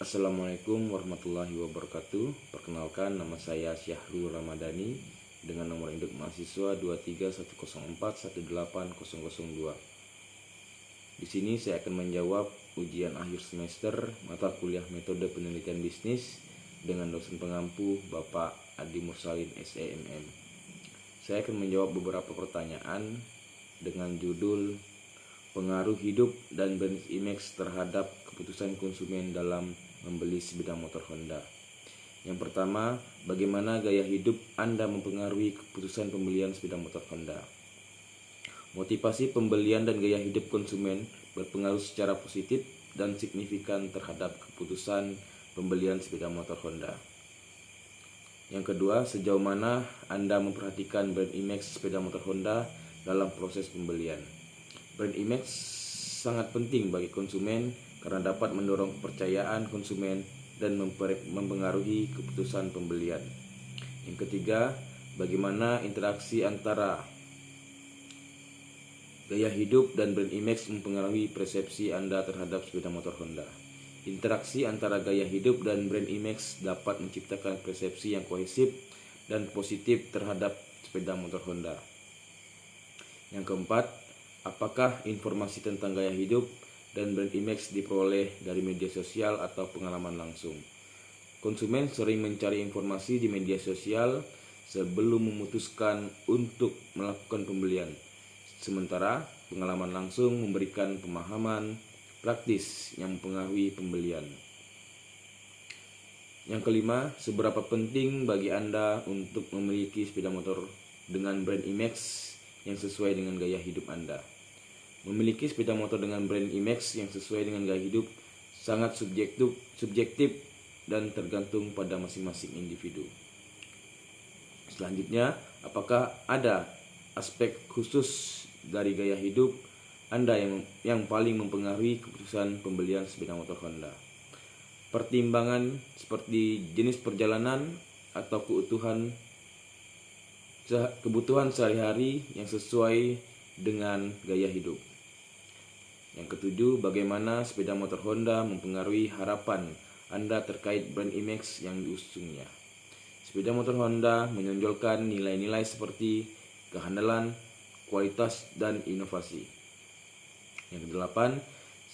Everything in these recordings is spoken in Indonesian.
Assalamualaikum warahmatullahi wabarakatuh. Perkenalkan, nama saya Syahrul Ramadhani dengan nomor induk mahasiswa 23104180002. Di sini saya akan menjawab ujian akhir semester mata kuliah metode penelitian bisnis dengan dosen pengampu Bapak Adi Mursalin SEMM. Saya akan menjawab beberapa pertanyaan dengan judul pengaruh hidup dan brand image terhadap keputusan konsumen dalam membeli sebidang motor Honda. Yang pertama, bagaimana gaya hidup Anda mempengaruhi keputusan pembelian sepeda motor Honda? Motivasi pembelian dan gaya hidup konsumen berpengaruh secara positif dan signifikan terhadap keputusan pembelian sepeda motor Honda. Yang kedua, sejauh mana Anda memperhatikan brand image sepeda motor Honda dalam proses pembelian? Brand image sangat penting bagi konsumen karena dapat mendorong kepercayaan konsumen dan mempengaruhi keputusan pembelian. Yang ketiga, bagaimana interaksi antara gaya hidup dan brand image mempengaruhi persepsi Anda terhadap sepeda motor Honda. Interaksi antara gaya hidup dan brand image dapat menciptakan persepsi yang kohesif dan positif terhadap sepeda motor Honda. Yang keempat, apakah informasi tentang gaya hidup dan brand image diperoleh dari media sosial atau pengalaman langsung? Konsumen sering mencari informasi di media sosial sebelum memutuskan untuk melakukan pembelian. Sementara pengalaman langsung memberikan pemahaman praktis yang mempengaruhi pembelian. Yang kelima, seberapa penting bagi Anda untuk memiliki sepeda motor dengan brand image yang sesuai dengan gaya hidup Anda? Memiliki sepeda motor dengan brand image yang sesuai dengan gaya hidup sangat subjektif dan tergantung pada masing-masing individu. Selanjutnya, apakah ada aspek khusus dari gaya hidup Anda yang paling mempengaruhi keputusan pembelian sepeda motor Honda? Pertimbangan seperti jenis perjalanan atau kebutuhan sehari-hari yang sesuai dengan gaya hidup. Yang ketujuh, bagaimana sepeda motor Honda mempengaruhi harapan Anda terkait brand image yang diusungnya. Sepeda motor Honda menonjolkan nilai-nilai seperti kehandalan, kualitas, dan inovasi. Yang kedelapan,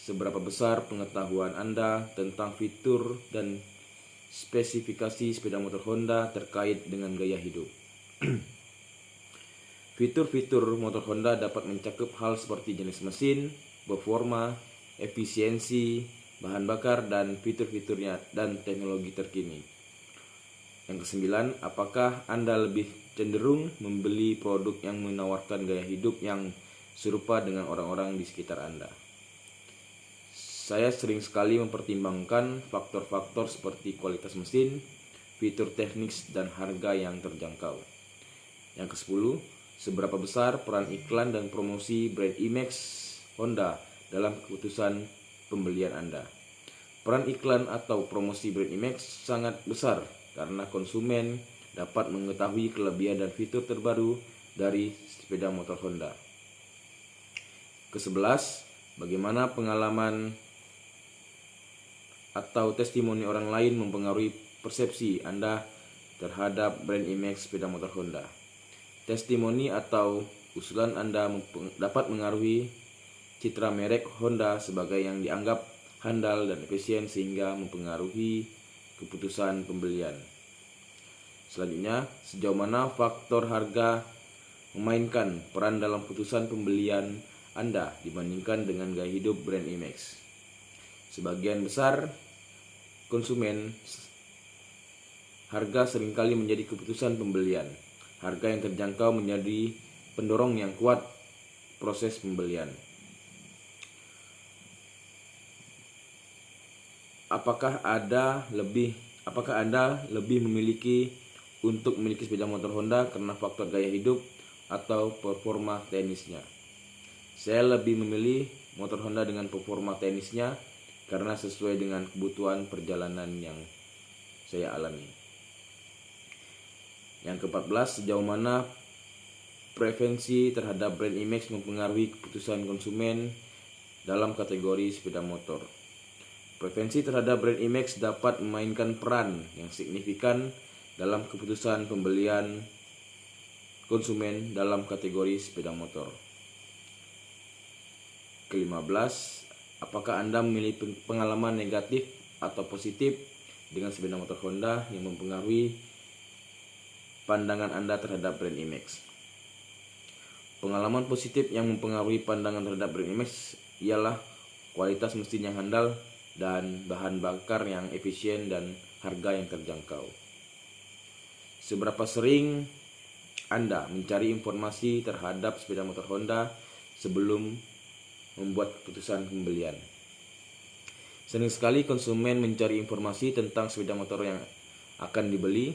seberapa besar pengetahuan Anda tentang fitur dan spesifikasi sepeda motor Honda terkait dengan gaya hidup. Fitur-fitur motor Honda dapat mencakup hal seperti jenis mesin, performa, efisiensi, bahan bakar, dan fitur-fiturnya dan teknologi terkini. Yang kesembilan, apakah Anda lebih cenderung membeli produk yang menawarkan gaya hidup yang serupa dengan orang-orang di sekitar Anda? Saya sering sekali mempertimbangkan faktor-faktor seperti kualitas mesin, fitur teknis, dan harga yang terjangkau. Yang kesepuluh, seberapa besar peran iklan dan promosi brand image Honda dalam keputusan pembelian Anda? Peran iklan atau promosi brand image sangat besar karena konsumen dapat mengetahui kelebihan dan fitur terbaru dari sepeda motor Honda. Kesebelas, bagaimana pengalaman atau testimoni orang lain mempengaruhi persepsi Anda terhadap brand image sepeda motor Honda? Testimoni atau usulan Anda dapat mengaruhi citra merek Honda sebagai yang dianggap handal dan efisien sehingga mempengaruhi keputusan pembelian. Selanjutnya, sejauh mana faktor harga memainkan peran dalam keputusan pembelian Anda dibandingkan dengan gaya hidup brand image? Sebagian besar konsumen, harga seringkali menjadi keputusan pembelian. Harga yang terjangkau menjadi pendorong yang kuat proses pembelian. Apakah Anda lebih memiliki untuk memiliki sepeda motor Honda karena faktor gaya hidup atau performa teknisnya? Saya lebih memilih motor Honda dengan performa teknisnya karena sesuai dengan kebutuhan perjalanan yang saya alami. Yang ke-14, sejauh mana preferensi terhadap brand image mempengaruhi keputusan konsumen dalam kategori sepeda motor? Preferensi terhadap brand image dapat memainkan peran yang signifikan dalam keputusan pembelian konsumen dalam kategori sepeda motor. Ke-15, apakah Anda memiliki pengalaman negatif atau positif dengan sepeda motor Honda yang mempengaruhi pandangan Anda terhadap brand image? Pengalaman positif yang mempengaruhi pandangan terhadap brand image ialah kualitas mesin yang handal dan bahan bakar yang efisien dan harga yang terjangkau. Seberapa sering Anda mencari informasi terhadap sepeda motor Honda sebelum membuat keputusan pembelian? Sering sekali konsumen mencari informasi tentang sepeda motor yang akan dibeli,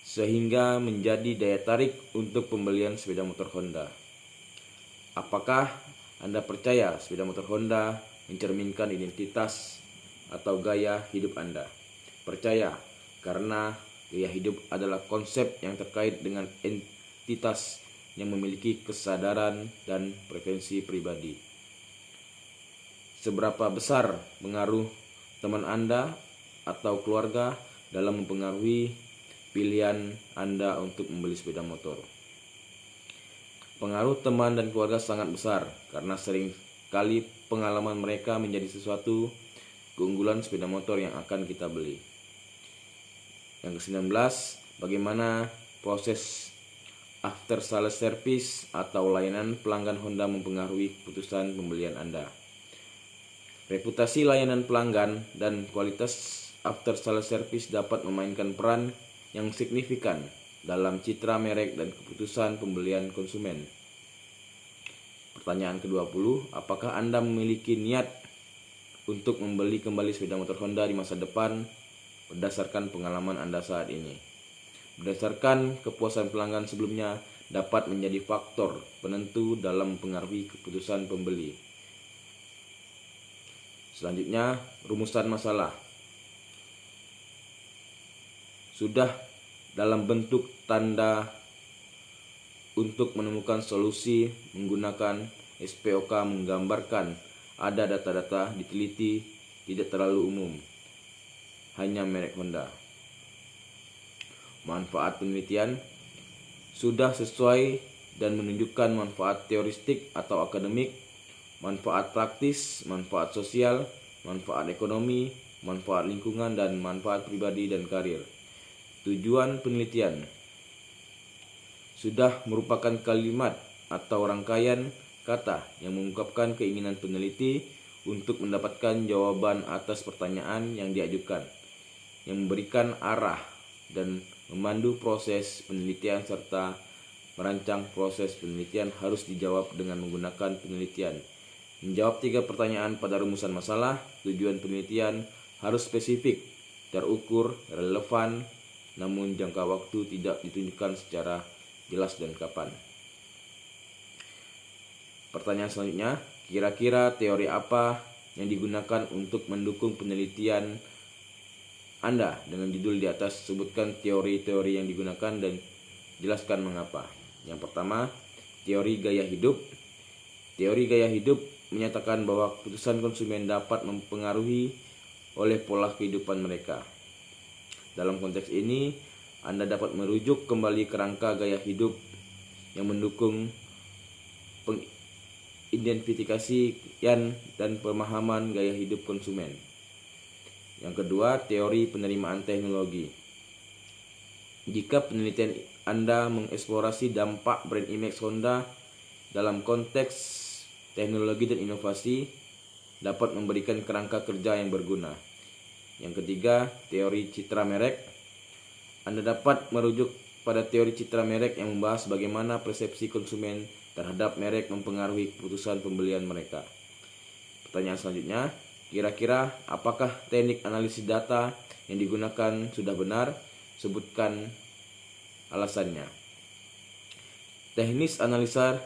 sehingga menjadi daya tarik untuk pembelian sepeda motor Honda. Apakah Anda percaya sepeda motor Honda mencerminkan identitas atau gaya hidup Anda? Percaya, karena gaya hidup adalah konsep yang terkait dengan entitas yang memiliki kesadaran dan preferensi pribadi. Seberapa besar pengaruh teman Anda atau keluarga dalam mempengaruhi pilihan Anda untuk membeli sepeda motor? Pengaruh teman dan keluarga sangat besar karena sering kali pengalaman mereka menjadi sesuatu keunggulan sepeda motor yang akan kita beli. Yang ke-19, bagaimana proses after sales service atau layanan pelanggan Honda mempengaruhi keputusan pembelian Anda? Reputasi layanan pelanggan dan kualitas after sales service dapat memainkan peran yang signifikan dalam citra merek dan keputusan pembelian konsumen. Pertanyaan ke-20, apakah Anda memiliki niat untuk membeli kembali sepeda motor Honda di masa depan berdasarkan pengalaman Anda saat ini? Berdasarkan kepuasan pelanggan sebelumnya dapat menjadi faktor penentu dalam mempengaruhi keputusan pembeli. Selanjutnya, rumusan masalah. Sudah dalam bentuk tanda untuk menemukan solusi menggunakan SPOK menggambarkan ada data-data diteliti tidak terlalu umum, hanya merek Honda. Manfaat penelitian sudah sesuai dan menunjukkan manfaat teoristik atau akademik, manfaat praktis, manfaat sosial, manfaat ekonomi, manfaat lingkungan, dan manfaat pribadi dan karir. Tujuan penelitian sudah merupakan kalimat atau rangkaian kata yang mengungkapkan keinginan peneliti untuk mendapatkan jawaban atas pertanyaan yang diajukan, yang memberikan arah dan memandu proses penelitian serta merancang proses penelitian harus dijawab dengan menggunakan penelitian. Menjawab 3 pertanyaan pada rumusan masalah. Tujuan penelitian harus spesifik, terukur, relevan, namun jangka waktu tidak ditunjukkan secara jelas dan kapan. Pertanyaan selanjutnya, kira-kira teori apa yang digunakan untuk mendukung penelitian Anda? Dengan judul di atas, sebutkan teori-teori yang digunakan dan jelaskan mengapa. Yang pertama, teori gaya hidup. Teori gaya hidup menyatakan bahwa keputusan konsumen dapat mempengaruhi oleh pola kehidupan mereka. Dalam konteks ini, Anda dapat merujuk kembali kerangka gaya hidup yang mendukung pengidentifikasian dan pemahaman gaya hidup konsumen. Yang kedua, teori penerimaan teknologi. Jika penelitian Anda mengeksplorasi dampak brand image Honda dalam konteks teknologi dan inovasi, dapat memberikan kerangka kerja yang berguna. Yang ketiga, teori citra merek. Anda dapat merujuk pada teori citra merek yang membahas bagaimana persepsi konsumen terhadap merek mempengaruhi keputusan pembelian mereka. Pertanyaan selanjutnya, kira-kira apakah teknik analisis data yang digunakan sudah benar? Sebutkan alasannya. Teknis analisa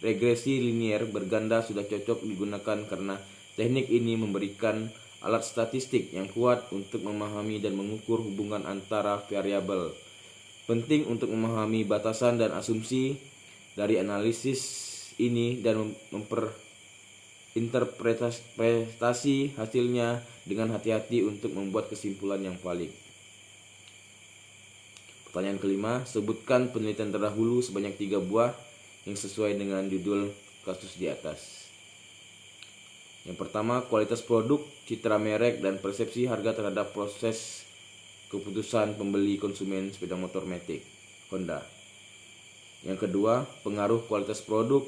regresi linier berganda sudah cocok digunakan karena teknik ini memberikan alat statistik yang kuat untuk memahami dan mengukur hubungan antara variabel. Penting untuk memahami batasan dan asumsi dari analisis ini dan interpretasi hasilnya dengan hati-hati untuk membuat kesimpulan yang valid. Pertanyaan kelima, sebutkan penelitian terdahulu sebanyak 3 buah yang sesuai dengan judul kasus di atas. Yang pertama, kualitas produk, citra merek, dan persepsi harga terhadap proses keputusan pembeli konsumen sepeda motor matic Honda. Yang kedua, pengaruh kualitas produk,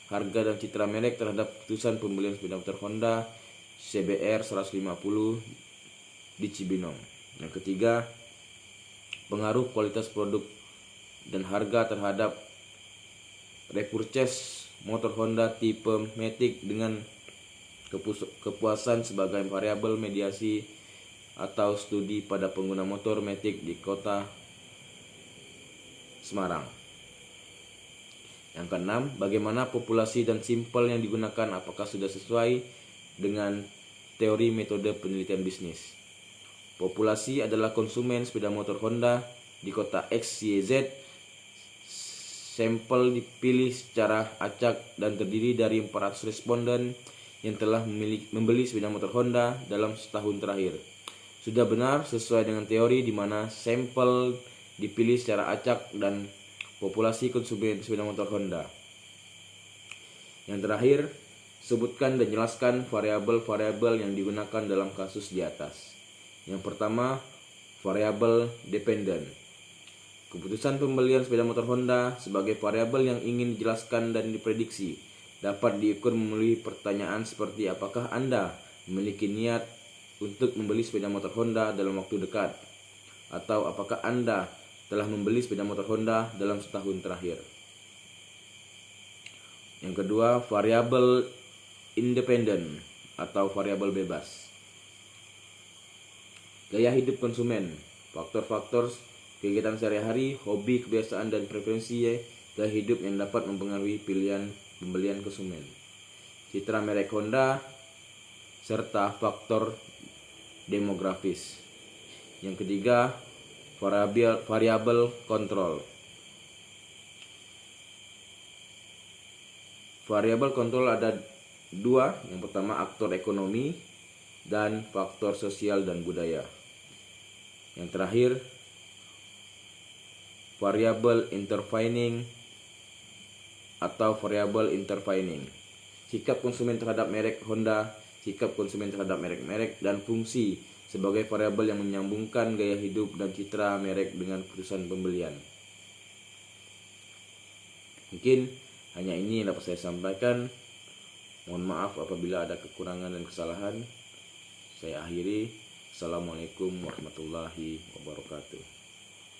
harga, dan citra merek terhadap keputusan pembelian sepeda motor Honda CBR 150 di Cibinong. Yang ketiga, pengaruh kualitas produk dan harga terhadap repurchase motor Honda tipe matic dengan kepuasan sebagai variabel mediasi atau studi pada pengguna motor matic di kota Semarang. Yang keenam, bagaimana populasi dan simpel yang digunakan, apakah sudah sesuai dengan teori metode penelitian bisnis. Populasi adalah konsumen sepeda motor Honda di kota XYZ. Sampel dipilih secara acak dan terdiri dari 400 responden yang telah membeli sepeda motor Honda dalam setahun terakhir. Sudah benar sesuai dengan teori di mana sampel dipilih secara acak dan populasi konsumen sepeda motor Honda. Yang terakhir, sebutkan dan jelaskan variabel-variabel yang digunakan dalam kasus di atas. Yang pertama, variabel dependen. Keputusan pembelian sepeda motor Honda sebagai variabel yang ingin dijelaskan dan diprediksi dapat diukur melalui pertanyaan seperti apakah Anda memiliki niat untuk membeli sepeda motor Honda dalam waktu dekat, atau apakah Anda telah membeli sepeda motor Honda dalam setahun terakhir. Yang kedua, variabel independen atau variabel bebas. Gaya hidup konsumen, faktor-faktor kegiatan sehari-hari, hobi, kebiasaan, dan preferensi gaya hidup yang dapat mempengaruhi pilihan pembelian konsumen. Citra merek Honda serta faktor demografis. Yang ketiga, variabel kontrol. Variabel kontrol ada 2, yang pertama aktor ekonomi dan faktor sosial dan budaya. Yang terakhir, variabel intervening atau variabel intervening. Sikap konsumen terhadap merek Honda, sikap konsumen terhadap merek-merek, dan fungsi sebagai variabel yang menyambungkan gaya hidup dan citra merek dengan keputusan pembelian. Mungkin hanya ini yang dapat saya sampaikan. Mohon maaf apabila ada kekurangan dan kesalahan. Saya akhiri. Assalamualaikum warahmatullahi wabarakatuh.